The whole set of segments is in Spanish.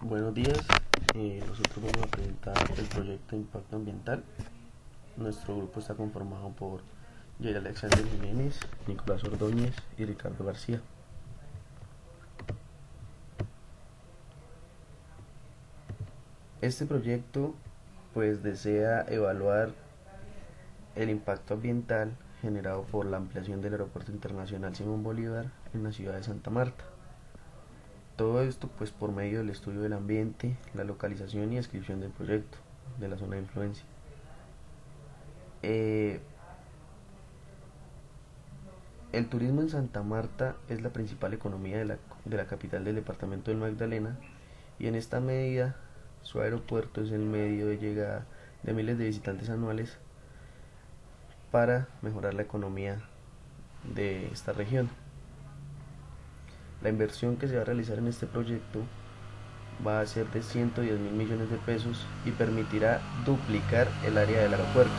Buenos días, nosotros vamos a presentar el proyecto de impacto ambiental. Nuestro grupo está conformado por Jair Alexander Jiménez, Nicolás Ordóñez y Ricardo García. Este proyecto pues desea evaluar el impacto ambiental generado por la ampliación del Aeropuerto Internacional Simón Bolívar en la ciudad de Santa Marta. Todo esto pues por medio del estudio del ambiente, la localización y descripción del proyecto de la zona de influencia. Eh, el turismo en Santa Marta es la principal economía de la capital del departamento del Magdalena, y en esta medida su aeropuerto es el medio de llegada de miles de visitantes anuales para mejorar la economía de esta región. La inversión que se va a realizar en este proyecto va a ser de 110 mil millones de pesos y permitirá duplicar el área del aeropuerto,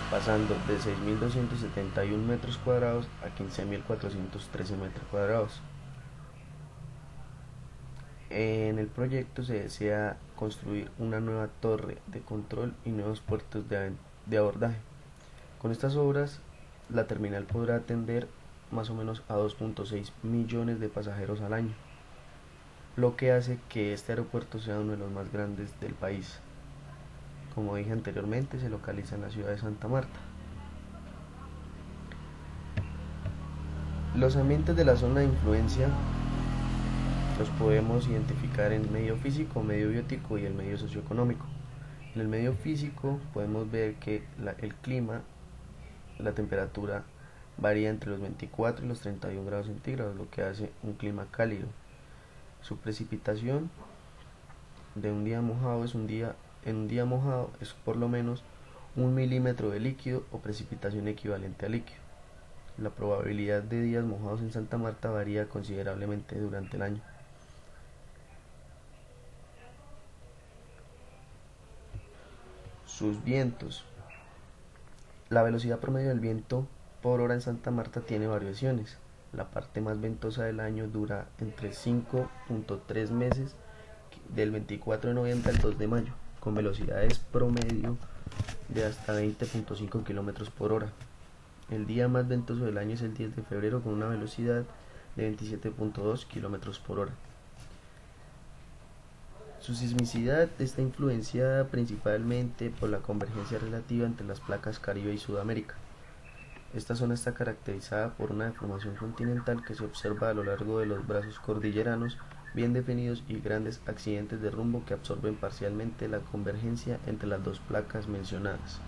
pasando de 6.271 metros cuadrados a 15.413 metros cuadrados. En el proyecto se desea construir una nueva torre de control y nuevos puertos de abordaje. Con estas obras, la terminal podrá atender más o menos a 2.6 millones de pasajeros al año, lo que hace que este aeropuerto sea uno de los más grandes del país. Como dije anteriormente, se localiza en la ciudad de Santa Marta. Los ambientes de la zona de influencia los podemos identificar en medio físico, medio biótico y el medio socioeconómico. En el medio físico podemos ver que el clima, la temperatura varía entre los 24 y los 31 grados centígrados, lo que hace un clima cálido. Su precipitación de un día mojado en un día mojado es por lo menos 1 milímetro de líquido o precipitación equivalente a líquido. La probabilidad de días mojados en Santa Marta varía considerablemente durante el año. Sus vientos. La velocidad promedio del viento por hora en Santa Marta tiene variaciones. La parte más ventosa del año dura entre 5.3 meses, del 24 de noviembre al 2 de mayo, con velocidades promedio de hasta 20.5 km por hora. El día más ventoso del año es el 10 de febrero, con una velocidad de 27.2 km por hora. Su sismicidad está influenciada principalmente por la convergencia relativa entre las placas Caribe y Sudamérica. Esta zona está caracterizada por una deformación continental que se observa a lo largo de los brazos cordilleranos bien definidos y grandes accidentes de rumbo que absorben parcialmente la convergencia entre las dos placas mencionadas.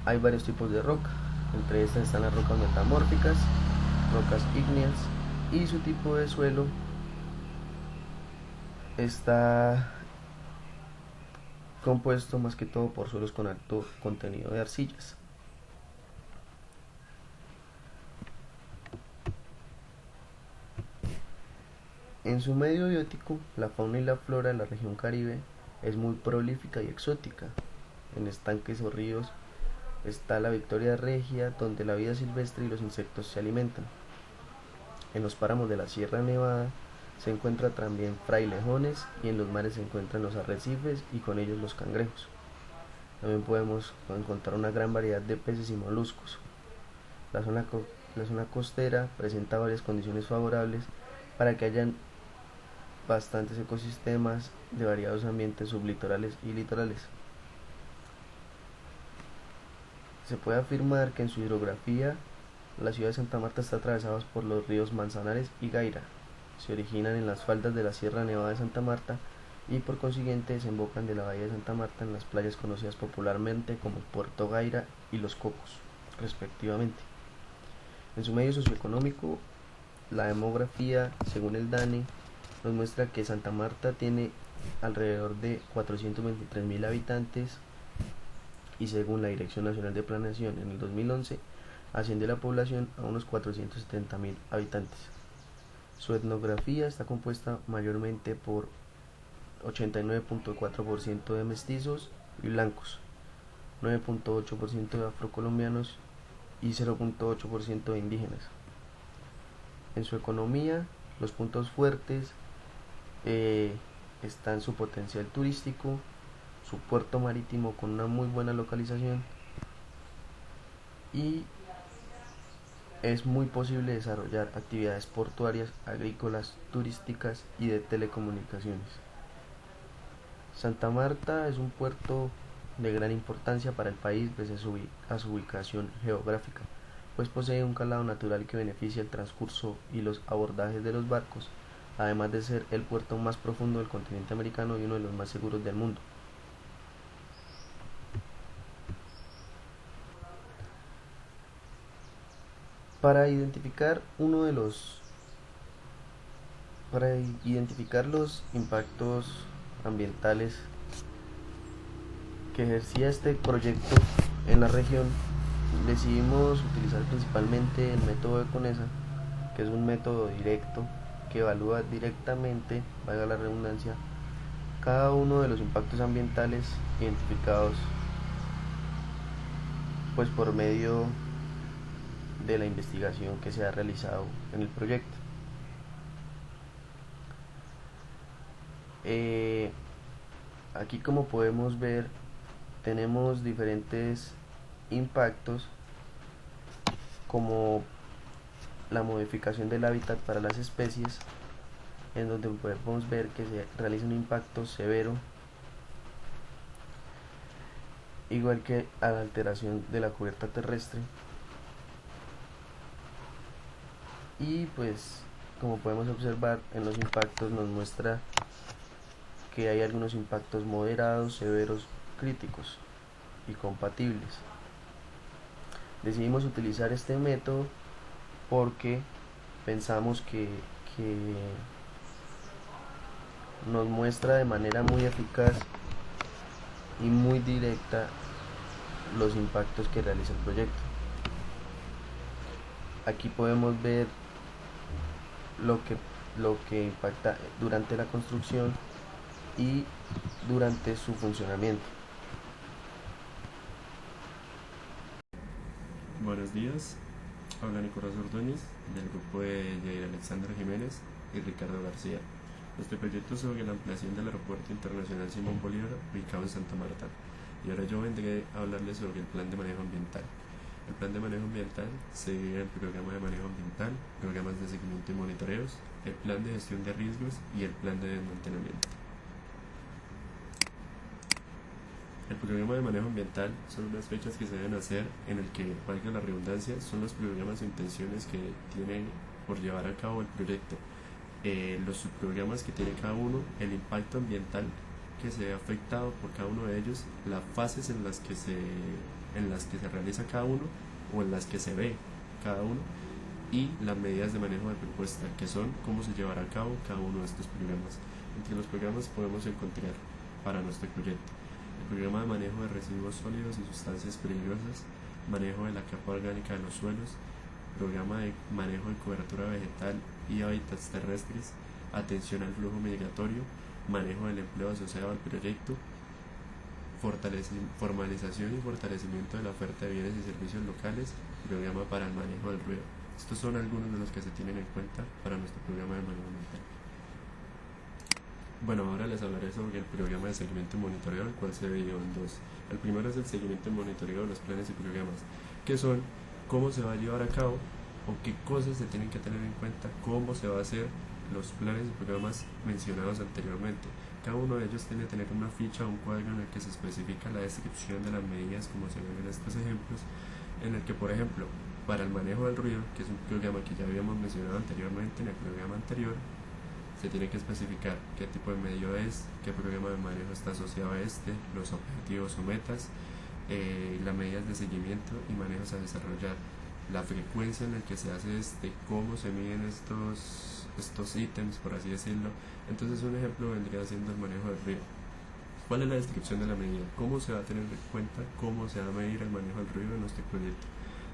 Hay varios tipos de roca, entre estas están las rocas metamórficas, rocas ígneas, y su tipo de suelo está compuesto más que todo por suelos con alto contenido de arcillas. En su medio biótico, la fauna y la flora de la región Caribe es muy prolífica y exótica. En estanques o ríos está la Victoria Regia, donde la vida silvestre y los insectos se alimentan. En los páramos de la Sierra Nevada se encuentran también frailejones, y en los mares se encuentran los arrecifes y con ellos los cangrejos. También podemos encontrar una gran variedad de peces y moluscos. La zona costera presenta varias condiciones favorables para que hayan bastantes ecosistemas de variados ambientes sublitorales y litorales. Se puede afirmar que en su hidrografía la ciudad de Santa Marta está atravesada por los ríos Manzanares y Gaira. Se originan en las faldas de la Sierra Nevada de Santa Marta y por consiguiente desembocan de la bahía de Santa Marta en las playas conocidas popularmente como Puerto Gaira y Los Cocos, respectivamente. En su medio socioeconómico, la demografía, según el DANE, nos muestra que Santa Marta tiene alrededor de 423.000 habitantes, y según la Dirección Nacional de Planeación, en el 2011 asciende la población a unos 470.000 habitantes. Su etnografía está compuesta mayormente por 89.4% de mestizos y blancos, 9.8% de afrocolombianos y 0.8% de indígenas. En su economía, los puntos fuertes está en su potencial turístico, su puerto marítimo con una muy buena localización y es muy posible desarrollar actividades portuarias, agrícolas, turísticas y de telecomunicaciones. Santa Marta es un puerto de gran importancia para el país desde su ubicación geográfica, pues posee un calado natural que beneficia el transcurso y los abordajes de los barcos, además de ser el puerto más profundo del continente americano y uno de los más seguros del mundo. Para identificar los impactos ambientales que ejercía este proyecto en la región, decidimos utilizar principalmente el método de CONESA, que es un método directo que evalúa directamente, valga la redundancia, cada uno de los impactos ambientales identificados pues por medio de la investigación que se ha realizado en el proyecto. Aquí, como podemos ver, tenemos diferentes impactos como la modificación del hábitat para las especies, en donde podemos ver que se realiza un impacto severo, igual que a la alteración de la cubierta terrestre. Y pues, como podemos observar en los impactos, nos muestra que hay algunos impactos moderados, severos, críticos y compatibles. Decidimos utilizar este método porque pensamos que nos muestra de manera muy eficaz y muy directa los impactos que realiza el proyecto. Aquí podemos ver lo que impacta durante la construcción y durante su funcionamiento. Buenos días, habla Nicolás Ordóñez del grupo de Jair Alexander Jiménez y Ricardo García. Nuestro proyecto es sobre la ampliación del Aeropuerto Internacional Simón Bolívar ubicado en Santa Marta. Y ahora yo vendré a hablarles sobre el plan de manejo ambiental. El plan de manejo ambiental se divide en el programa de manejo ambiental, programas de seguimiento y monitoreos, el plan de gestión de riesgos y el plan de desmantelamiento. El programa de manejo ambiental son unas fechas que se deben hacer en el que, valga la redundancia, son los programas o intenciones que tiene por llevar a cabo el proyecto, los subprogramas que tiene cada uno, el impacto ambiental que se ve afectado por cada uno de ellos, las fases en las que se realiza cada uno o en las que se ve cada uno, y las medidas de manejo de propuesta, que son cómo se llevará a cabo cada uno de estos programas. Entre los programas podemos encontrar para nuestro proyecto el programa de manejo de residuos sólidos y sustancias peligrosas, manejo de la capa orgánica de los suelos, programa de manejo de cobertura vegetal y hábitats terrestres, atención al flujo migratorio, manejo del empleo asociado al proyecto, formalización y fortalecimiento de la oferta de bienes y servicios locales, programa para el manejo del ruido. Estos son algunos de los que se tienen en cuenta para nuestro programa de manejo ambiental. Bueno, ahora les hablaré sobre el programa de seguimiento y monitoreo, el cual se dividió en dos. El primero es el seguimiento y monitoreo de los planes y programas, que son cómo se va a llevar a cabo o qué cosas se tienen que tener en cuenta, cómo se va a hacer los planes y programas mencionados anteriormente. Cada uno de ellos tiene que tener una ficha o un cuadro en el que se especifica la descripción de las medidas, como se ven en estos ejemplos, en el que, por ejemplo, para el manejo del ruido, que es un programa que ya habíamos mencionado anteriormente en el programa anterior, se tiene que especificar qué tipo de medio es, qué programa de manejo está asociado a este, los objetivos o metas, las medidas de seguimiento y manejos a desarrollar, la frecuencia en la que se hace cómo se miden estos ítems, por así decirlo. Entonces, un ejemplo vendría siendo el manejo del ruido. ¿Cuál es la descripción de la medida? ¿Cómo se va a tener en cuenta cómo se va a medir el manejo del ruido en nuestro proyecto?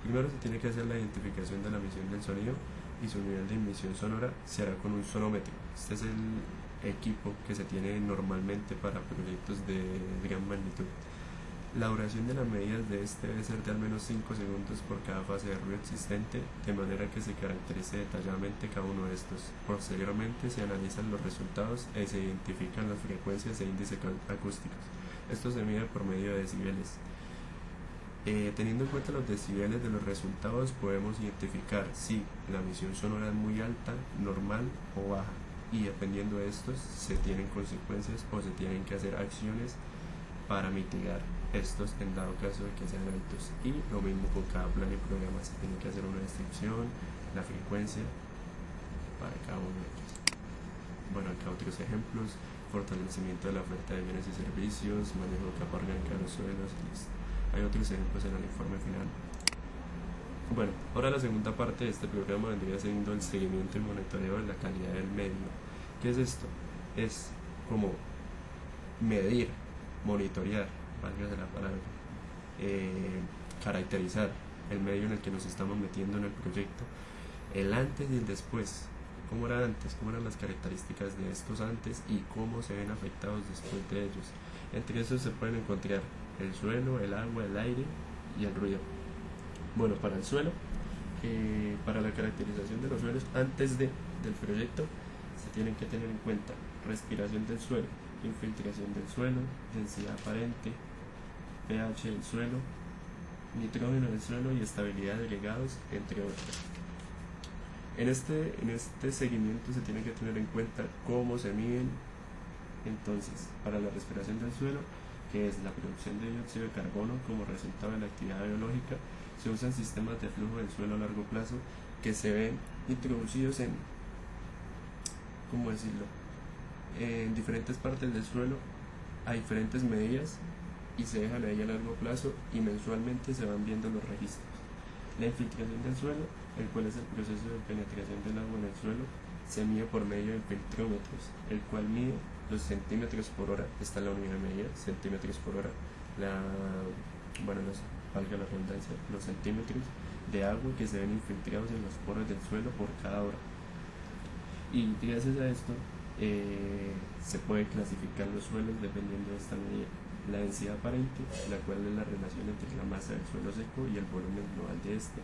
Primero se tiene que hacer la identificación de la emisión del sonido, y su nivel de emisión sonora se hará con un sonómetro. Este es el equipo que se tiene normalmente para proyectos de gran magnitud. La duración de las medidas de este debe ser de al menos 5 segundos por cada fase de ruido existente, de manera que se caracterice detalladamente cada uno de estos. Posteriormente se analizan los resultados y se identifican las frecuencias e índices acústicos. Esto se mide por medio de decibeles. Teniendo en cuenta los decibeles de los resultados, podemos identificar si la emisión sonora es muy alta, normal o baja, y dependiendo de estos se tienen consecuencias o se tienen que hacer acciones para mitigar estos en dado caso de que sean altos. Y lo mismo con cada plan y programa, se tiene que hacer una descripción, la frecuencia para cada uno de ellos. Bueno, acá otros ejemplos: fortalecimiento de la oferta de bienes y servicios, manejo de capa orgánica de los suelos. Hay otros ejemplos en el informe final. Bueno, ahora la segunda parte de este programa vendría siendo el seguimiento y monitoreo de la calidad del medio. ¿Qué es esto? Es como medir, monitorear, valga la palabra, caracterizar el medio en el que nos estamos metiendo en el proyecto, el antes y el después. ¿Cómo era antes? ¿Cómo eran las características de estos antes y cómo se ven afectados después de ellos? Entre esos se pueden encontrar el suelo, el agua, el aire y el ruido. Bueno, para el suelo, para la caracterización de los suelos antes del proyecto, se tienen que tener en cuenta respiración del suelo, infiltración del suelo, densidad aparente, pH del suelo, nitrógeno del suelo y estabilidad de agregados, entre otros. En este seguimiento se tiene que tener en cuenta cómo se miden. Entonces, para la respiración del suelo, que es la producción de dióxido de carbono como resultado de la actividad biológica, se usan sistemas de flujo del suelo a largo plazo que se ven introducidos en, ¿cómo decirlo?, en diferentes partes del suelo a diferentes medidas y se dejan ahí a largo plazo y mensualmente se van viendo los registros. La infiltración del suelo, el cual es el proceso de penetración del agua en el suelo, se mide por medio de filtrómetros, el cual mide los centímetros por hora. Esta es la unidad de medida, centímetros por hora. Valga la redundancia, los centímetros de agua que se ven infiltrados en los poros del suelo por cada hora. Y gracias a esto se puede clasificar los suelos dependiendo de esta medida. La densidad aparente, la cual es la relación entre la masa del suelo seco y el volumen global de este.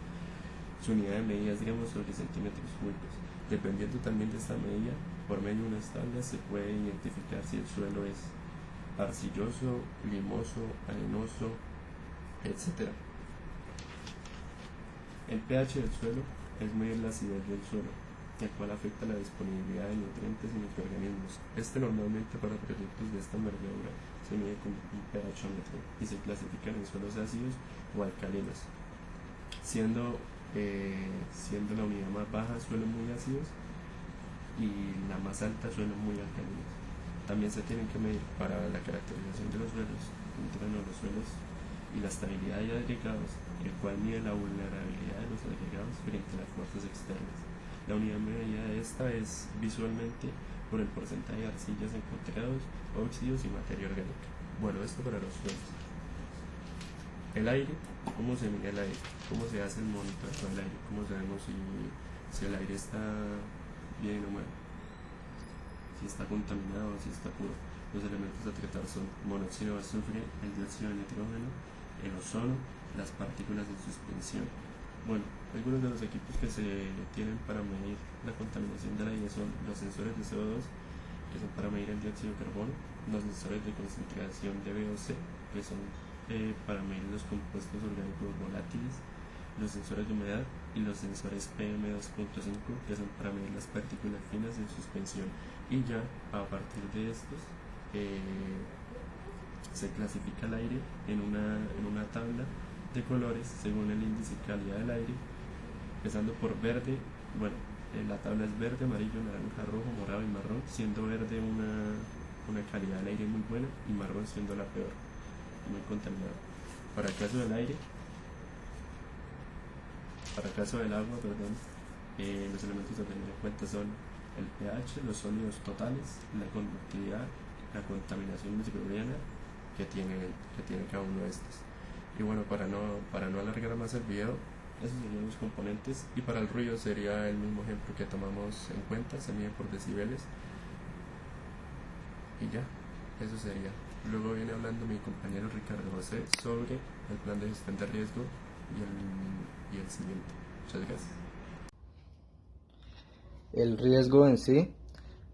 Su unidad de medida es gramos sobre centímetros cúbicos. Dependiendo también de esta medida, por medio de unas tablas se puede identificar si el suelo es arcilloso, limoso, arenoso, etc. El pH del suelo es medir la acidez del suelo, el cual afecta la disponibilidad de nutrientes y microorganismos. Normalmente para proyectos de esta envergadura se mide con un pHómetro y se clasifican en suelos ácidos o alcalinos, siendo la unidad más baja suelos muy ácidos y la más alta suelos muy alcalinos. También se tienen que medir para la caracterización de los suelos, de los suelos y la estabilidad de agregados, el cual mide la vulnerabilidad de los agregados frente a las fuerzas externas. La unidad medida de esta es visualmente por el porcentaje de arcillas encontrados, óxidos y materia orgánica. Bueno, esto para los suelos. El aire, ¿cómo se mide el aire? ¿Cómo se hace el monitoreo del aire? ¿Cómo sabemos si el aire está bien o mal? Si está contaminado o si está puro. Los elementos a tratar son monóxido de azufre, el dióxido de nitrógeno, el ozono, las partículas en suspensión. Bueno, algunos de los equipos que se tienen para medir la contaminación del aire son los sensores de CO2, que son para medir el dióxido de carbono, los sensores de concentración de VOC, que son para medir los compuestos orgánicos volátiles, los sensores de humedad y los sensores PM2.5, que son para medir las partículas finas en suspensión. Y ya a partir de estos se clasifica el aire en una tabla de colores según el índice de calidad del aire, empezando por verde. Bueno, la tabla es verde, amarillo, naranja, rojo, morado y marrón, siendo verde una calidad del aire muy buena y marrón siendo la peor, muy contaminado. Para el caso del aire, para el caso del agua, los elementos a tener en cuenta son el pH, los sólidos totales, la conductividad, la contaminación microbiana que tiene cada uno de estos. Y bueno, para no alargar más el video, esos serían los componentes. Y para el ruido sería el mismo ejemplo que tomamos en cuenta, se mide por decibeles. Y ya, eso sería. Luego viene hablando mi compañero Ricardo José sobre el plan de gestión de riesgo y el siguiente. Muchas gracias. El riesgo en sí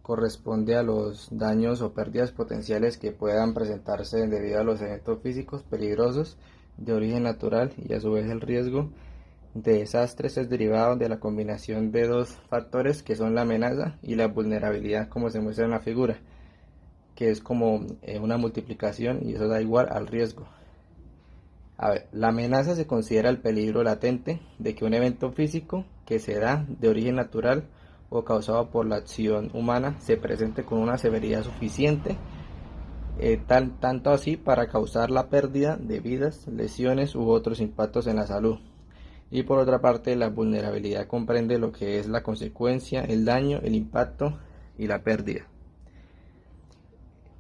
corresponde a los daños o pérdidas potenciales que puedan presentarse debido a los eventos físicos peligrosos de origen natural, y a su vez el riesgo de desastres es derivado de la combinación de dos factores que son la amenaza y la vulnerabilidad, como se muestra en la figura, que es como una multiplicación, y eso da igual al riesgo. A ver, la amenaza se considera el peligro latente de que un evento físico que se da de origen natural o causado por la acción humana se presente con una severidad suficiente, tanto así para causar la pérdida de vidas, lesiones u otros impactos en la salud. Y por otra parte, la vulnerabilidad comprende lo que es la consecuencia, el daño, el impacto y la pérdida.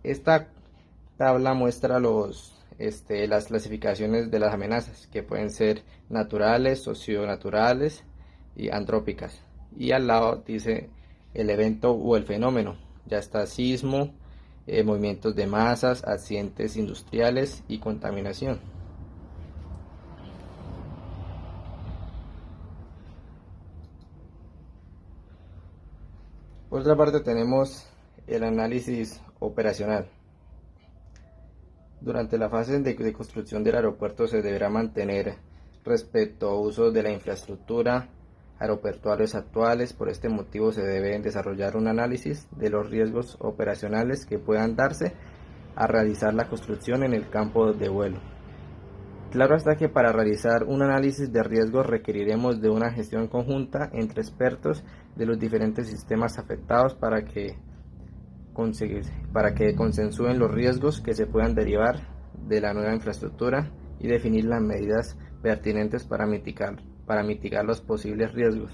Esta tabla muestra las clasificaciones de las amenazas, que pueden ser naturales, socionaturales y antrópicas. Y al lado dice el evento o el fenómeno. Ya está sismo, movimientos de masas, accidentes industriales y contaminación. Por otra parte tenemos el análisis operacional. Durante la fase de construcción del aeropuerto se deberá mantener respecto a uso de la infraestructura aeroportuarios actuales. Por este motivo se debe desarrollar un análisis de los riesgos operacionales que puedan darse a realizar la construcción en el campo de vuelo. Claro está que para realizar un análisis de riesgos requeriremos de una gestión conjunta entre expertos de los diferentes sistemas afectados para que consensúen los riesgos que se puedan derivar de la nueva infraestructura y definir las medidas pertinentes para mitigar los posibles riesgos.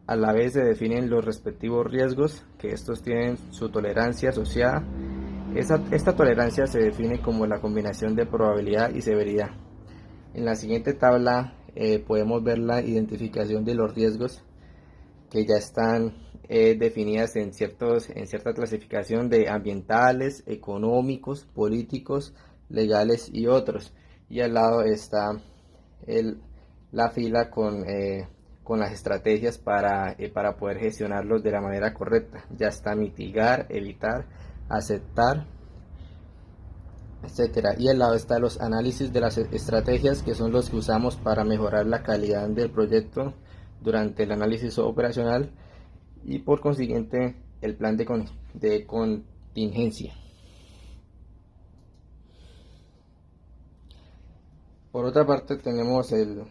A la vez se definen los respectivos riesgos, que estos tienen su tolerancia asociada. Esta tolerancia se define como la combinación de probabilidad y severidad. En la siguiente tabla podemos ver la identificación de los riesgos que ya están definidas en cierta clasificación de ambientales, económicos, políticos, legales y otros. Y al lado está la fila con las estrategias para poder gestionarlos de la manera correcta. Ya está mitigar, evitar, aceptar, etcétera. Y al lado está los análisis de las estrategias, que son los que usamos para mejorar la calidad del proyecto durante el análisis operacional, y por consiguiente el plan de contingencia. Por otra parte tenemos el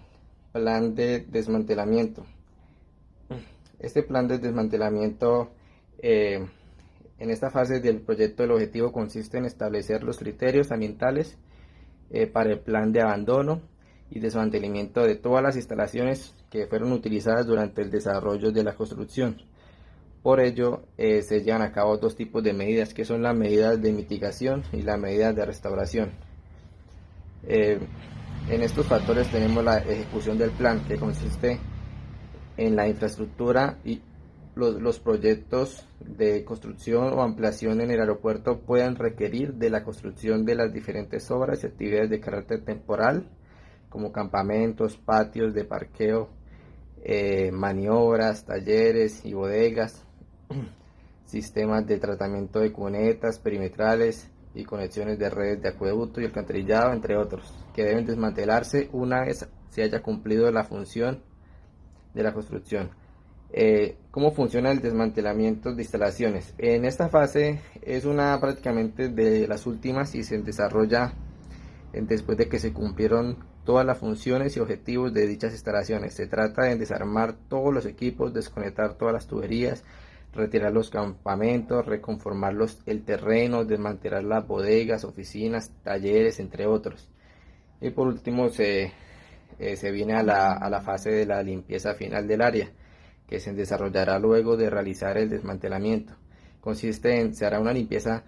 plan de desmantelamiento. Este plan de desmantelamiento, en esta fase del proyecto, el objetivo consiste en establecer los criterios ambientales para el plan de abandono y desmantelamiento de todas las instalaciones que fueron utilizadas durante el desarrollo de la construcción. Por ello, se llevan a cabo dos tipos de medidas, que son las medidas de mitigación y las medidas de restauración. En estos factores tenemos la ejecución del plan, que consiste en la infraestructura, y los proyectos de construcción o ampliación en el aeropuerto pueden requerir de la construcción de las diferentes obras y actividades de carácter temporal, como campamentos, patios de parqueo, maniobras, talleres y bodegas, sistemas de tratamiento de cunetas perimetrales y conexiones de redes de acueducto y alcantarillado, entre otros, que deben desmantelarse una vez se haya cumplido la función de la construcción. ¿Cómo funciona el desmantelamiento de instalaciones? En esta fase es una prácticamente de las últimas y se desarrolla después de que se cumplieron todas las funciones y objetivos de dichas instalaciones. Se trata de desarmar todos los equipos, desconectar todas las tuberías, retirar los campamentos, reconformar el terreno, desmantelar las bodegas, oficinas, talleres, entre otros. Y por último se viene a la fase de la limpieza final del área, que se desarrollará luego de realizar el desmantelamiento. Se hará una limpieza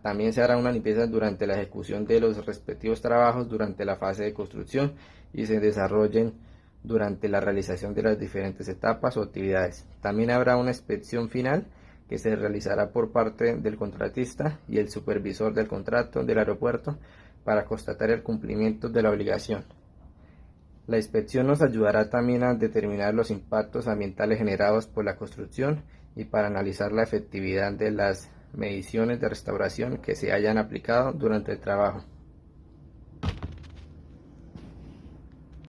también se hará una limpieza durante la ejecución de los respectivos trabajos durante la fase de construcción, y se desarrollen durante la realización de las diferentes etapas o actividades. También habrá una inspección final, que se realizará por parte del contratista y el supervisor del contrato del aeropuerto para constatar el cumplimiento de la obligación. La inspección nos ayudará también a determinar los impactos ambientales generados por la construcción y para analizar la efectividad de las mediciones de restauración que se hayan aplicado durante el trabajo.